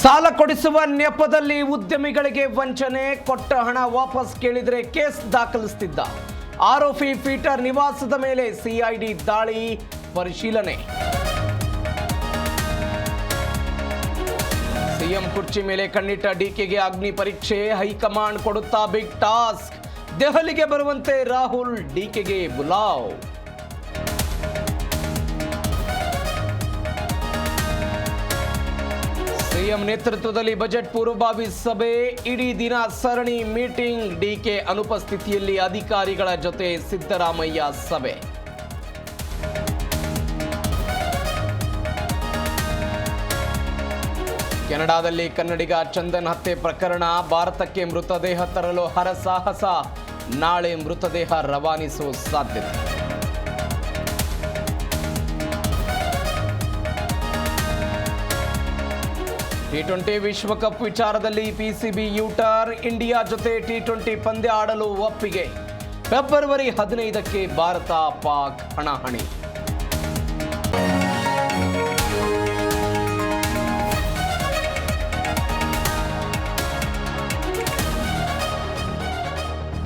ಸಾಲ ಕೊಡಿಸುವ ನೆಪದಲ್ಲಿ ಉದ್ಯಮಿಗಳಿಗೆ ವಂಚನೆ, ಕೊಟ್ಟ ಹಣ ವಾಪಸ್ ಕೇಳಿದರೆ ಕೇಸ್ ದಾಖಲಿಸುತ್ತಿದ್ದ ಆರೋಪಿ ಪೀಟರ್ ನಿವಾಸದ ಮೇಲೆ ಸಿಐಡಿ ದಾಳಿ ಪರಿಶೀಲನೆ. ಸಿಎಂ ಕುರ್ಚಿ ಮೇಲೆ ಕಣ್ಣಿಟ್ಟ ಡಿಕೆಗೆ ಅಗ್ನಿ ಪರೀಕ್ಷೆ, ಹೈಕಮಾಂಡ್ ಕೊಡುತ್ತಾ ಬಿಗ್ ಟಾಸ್ಕ್. ದೆಹಲಿಗೆ ಬರುವಂತೆ ರಾಹುಲ್, ಡಿಕೆಗೆ ಬುಲಾವ್. ಸಿಎಂ ನೇತೃತ್ವದಲ್ಲಿ ಬಜೆಟ್ ಪೂರ್ವಭಾವಿ ಸಭೆ, ಇಡೀ ದಿನ ಸರಣಿ ಮೀಟಿಂಗ್. ಡಿಕೆ ಅನುಪಸ್ಥಿತಿಯಲ್ಲಿ ಅಧಿಕಾರಿಗಳ ಜೊತೆ ಸಿದ್ದರಾಮಯ್ಯ ಸಭೆ. ಕೆನಡಾದಲ್ಲಿ ಕನ್ನಡಿಗ ಚಂದನ್ ಹತ್ಯೆ ಪ್ರಕರಣ, ಭಾರತಕ್ಕೆ ಮೃತದೇಹ ತರಲು ಹರಸಾಹಸ. ನಾಳೆ ಮೃತದೇಹ ರವಾನಿಸುವ ಸಾಧ್ಯತೆ. ಟಿ20 ವಿಶ್ವಕಪ್ ವಿಚಾರದಲ್ಲಿ ಪಿಸಿಬಿ ಯೂಟರ್, ಇಂಡಿಯಾ ಜೊತೆ ಟಿ20 ಪಂದ್ಯ ಆಡಲು ಒಪ್ಪಿಗೆ. ಫೆಬ್ರವರಿ 15ಕ್ಕೆ ಭಾರತ ಪಾಕ್ ಹಣಾಹಣಿ.